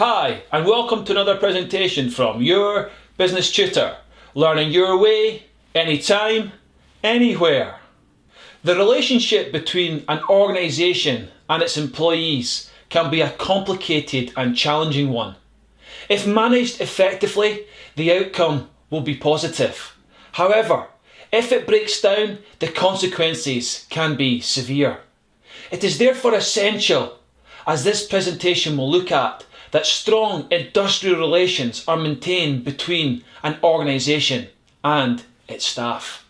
Hi, and welcome to another presentation from your business tutor, learning your way, anytime, anywhere. The relationship between an organisation and its employees can be a complicated and challenging one. If managed effectively, the outcome will be positive. However, if it breaks down, the consequences can be severe. It is therefore essential, as this presentation will look at, that strong industrial relations are maintained between an organisation and its staff.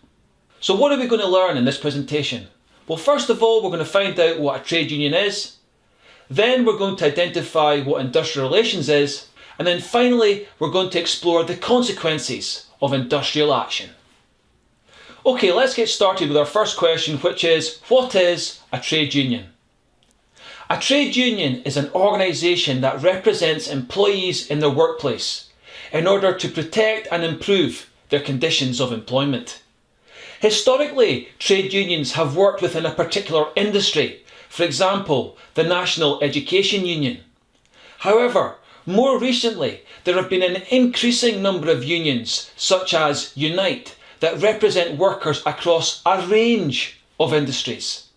So what are we going to learn in this presentation? Well, first of all, we're going to find out what a trade union is. Then we're going to identify what industrial relations is. And then finally, we're going to explore the consequences of industrial action. Okay, let's get started with our first question, which is, what is a trade union? A trade union is an organisation that represents employees in their workplace in order to protect and improve their conditions of employment. Historically, trade unions have worked within a particular industry, for example, the National Education Union. However, more recently, there have been an increasing number of unions, such as Unite, that represent workers across a range of industries.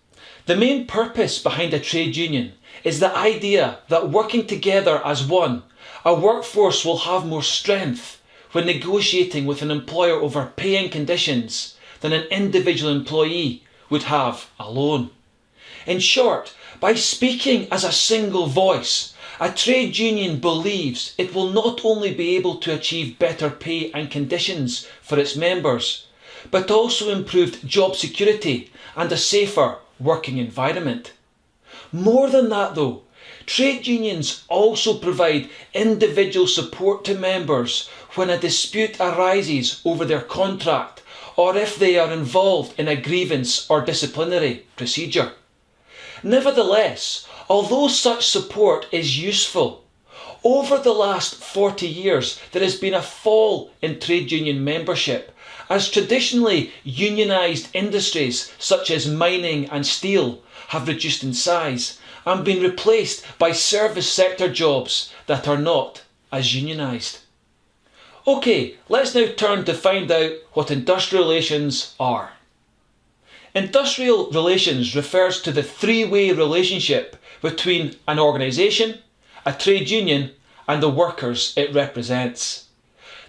The main purpose behind a trade union is the idea that working together as one, a workforce will have more strength when negotiating with an employer over pay and conditions than an individual employee would have alone. In short, by speaking as a single voice, a trade union believes it will not only be able to achieve better pay and conditions for its members, but also improved job security and a safer working environment. More than that though, trade unions also provide individual support to members when a dispute arises over their contract or if they are involved in a grievance or disciplinary procedure. Nevertheless, although such support is useful, over the last 40 years there has been a fall in trade union membership, as traditionally unionised industries such as mining and steel have reduced in size and been replaced by service sector jobs that are not as unionised. Okay, let's now turn to find out what industrial relations are. Industrial relations refers to the three-way relationship between an organisation, a trade union and the workers it represents.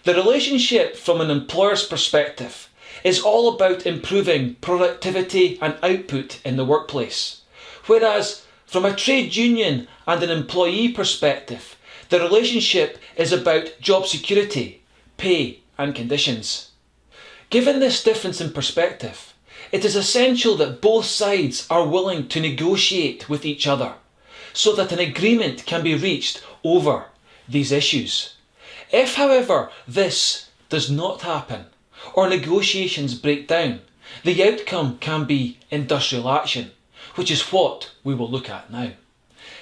The relationship from an employer's perspective is all about improving productivity and output in the workplace, whereas from a trade union and an employee perspective, the relationship is about job security, pay and conditions. Given this difference in perspective, it is essential that both sides are willing to negotiate with each other so that an agreement can be reached over these issues. If, however, this does not happen, or negotiations break down, the outcome can be industrial action, which is what we will look at now.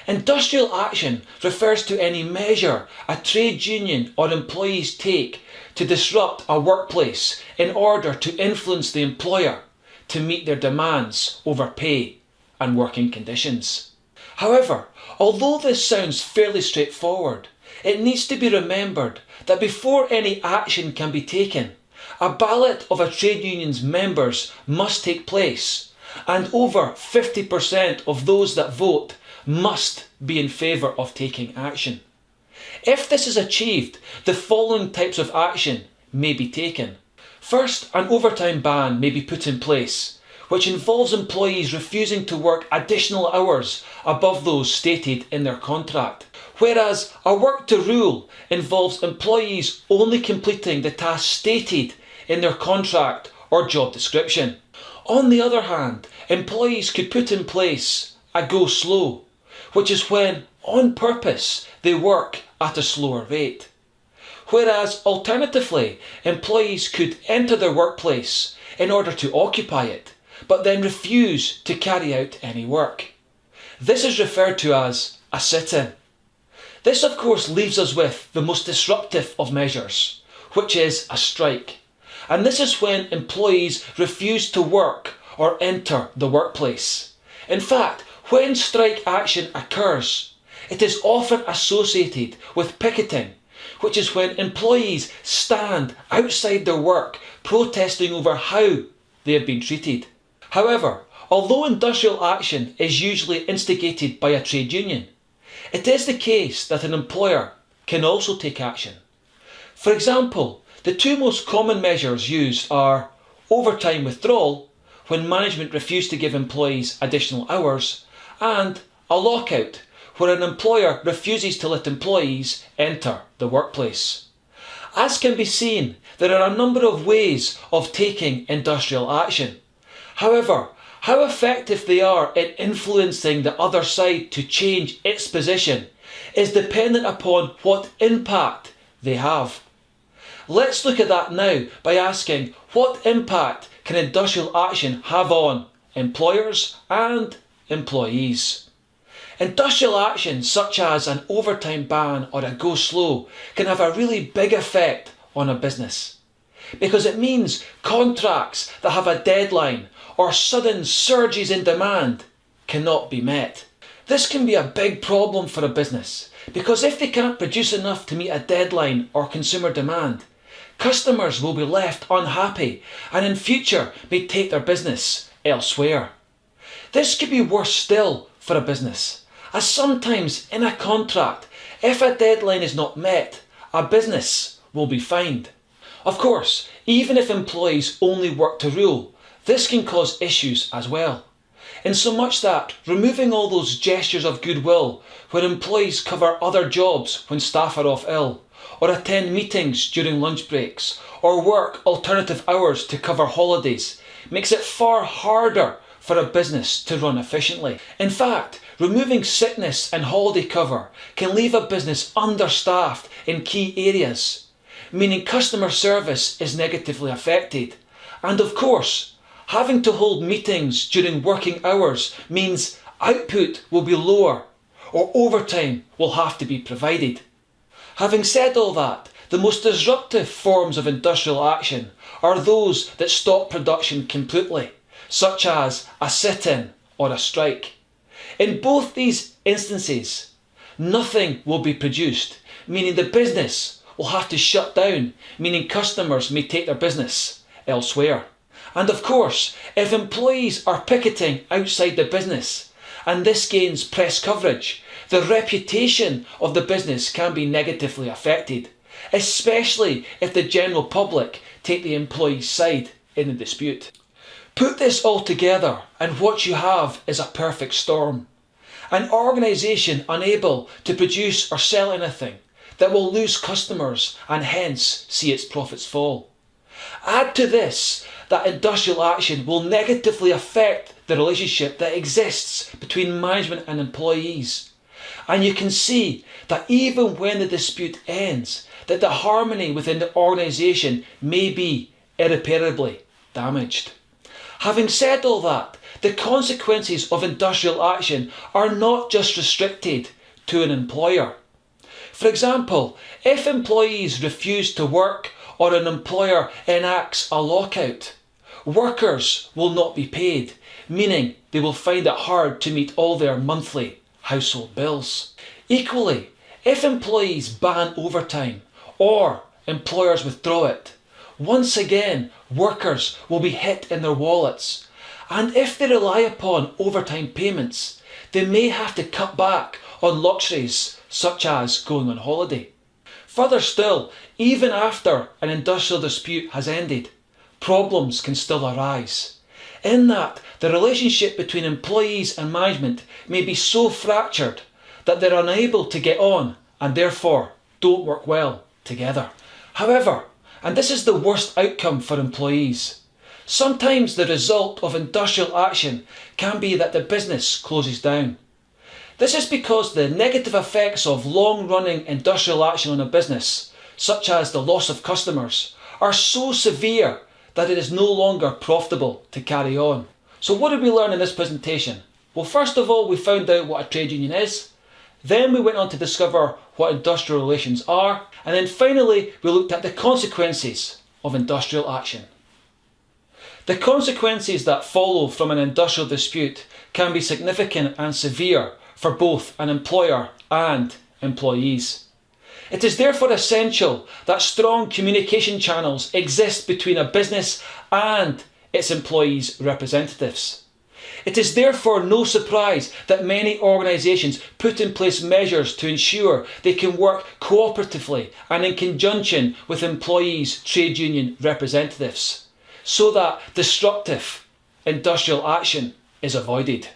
Industrial action refers to any measure a trade union or employees take to disrupt a workplace in order to influence the employer to meet their demands over pay and working conditions. However, although this sounds fairly straightforward, it needs to be remembered that before any action can be taken, a ballot of a trade union's members must take place, and over 50% of those that vote must be in favour of taking action. If this is achieved, the following types of action may be taken. First, an overtime ban may be put in place, which involves employees refusing to work additional hours above those stated in their contract. Whereas a work to rule involves employees only completing the tasks stated in their contract or job description. On the other hand, employees could put in place a go slow, which is when, on purpose, they work at a slower rate. Whereas alternatively, employees could enter their workplace in order to occupy it, but then refuse to carry out any work. This is referred to as a sit-in. This of course leaves us with the most disruptive of measures, which is a strike. And this is when employees refuse to work or enter the workplace. In fact, when strike action occurs, It is often associated with picketing, which is when employees stand outside their work protesting over how they have been treated. However, although industrial action is usually instigated by a trade union, it is the case that an employer can also take action. For example, the two most common measures used are overtime withdrawal, when management refuse to give employees additional hours, and a lockout, where an employer refuses to let employees enter the workplace. As can be seen, there are a number of ways of taking industrial action. However, how effective they are in influencing the other side to change its position is dependent upon what impact they have. Let's look at that now by asking, what impact can industrial action have on employers and employees? Industrial action such as an overtime ban or a go slow can have a really big effect on a business, because it means contracts that have a deadline or sudden surges in demand cannot be met. This can be a big problem for a business, because if they can't produce enough to meet a deadline or consumer demand, customers will be left unhappy and in future may take their business elsewhere. This could be worse still for a business, as sometimes in a contract, if a deadline is not met, a business will be fined. Of course, even if employees only work to rule, this can cause issues as well, in so much that removing all those gestures of goodwill where employees cover other jobs when staff are off ill, or attend meetings during lunch breaks, or work alternative hours to cover holidays, makes it far harder for a business to run efficiently. In fact, removing sickness and holiday cover can leave a business understaffed in key areas, meaning customer service is negatively affected. And of course, having to hold meetings during working hours means output will be lower, or overtime will have to be provided. Having said all that, the most disruptive forms of industrial action are those that stop production completely, such as a sit-in or a strike. In both these instances, nothing will be produced, meaning the business will have to shut down, meaning customers may take their business elsewhere. And of course, if employees are picketing outside the business, and this gains press coverage, the reputation of the business can be negatively affected, especially if the general public take the employee's side in the dispute. Put this all together and what you have is a perfect storm. An organisation unable to produce or sell anything that will lose customers and hence see its profits fall. Add to this that industrial action will negatively affect the relationship that exists between management and employees. And you can see that even when the dispute ends, that the harmony within the organisation may be irreparably damaged. Having said all that, the consequences of industrial action are not just restricted to an employer. For example, if employees refuse to work or an employer enacts a lockout, workers will not be paid, meaning they will find it hard to meet all their monthly household bills. Equally, if employees ban overtime or employers withdraw it, once again workers will be hit in their wallets, and if they rely upon overtime payments, they may have to cut back on luxuries such as going on holiday. Further still, even after an industrial dispute has ended, problems can still arise, in that the relationship between employees and management may be so fractured that they're unable to get on and therefore don't work well together. However, and this is the worst outcome for employees, sometimes the result of industrial action can be that the business closes down. This is because the negative effects of long-running industrial action on a business, such as the loss of customers, are so severe that it is no longer profitable to carry on. So what did we learn in this presentation? Well, first of all, we found out what a trade union is. Then we went on to discover what industrial relations are. And then finally, we looked at the consequences of industrial action. The consequences that follow from an industrial dispute can be significant and severe for both an employer and employees. It is therefore essential that strong communication channels exist between a business and its employees' representatives. It is therefore no surprise that many organisations put in place measures to ensure they can work cooperatively and in conjunction with employees' trade union representatives, so that disruptive industrial action is avoided.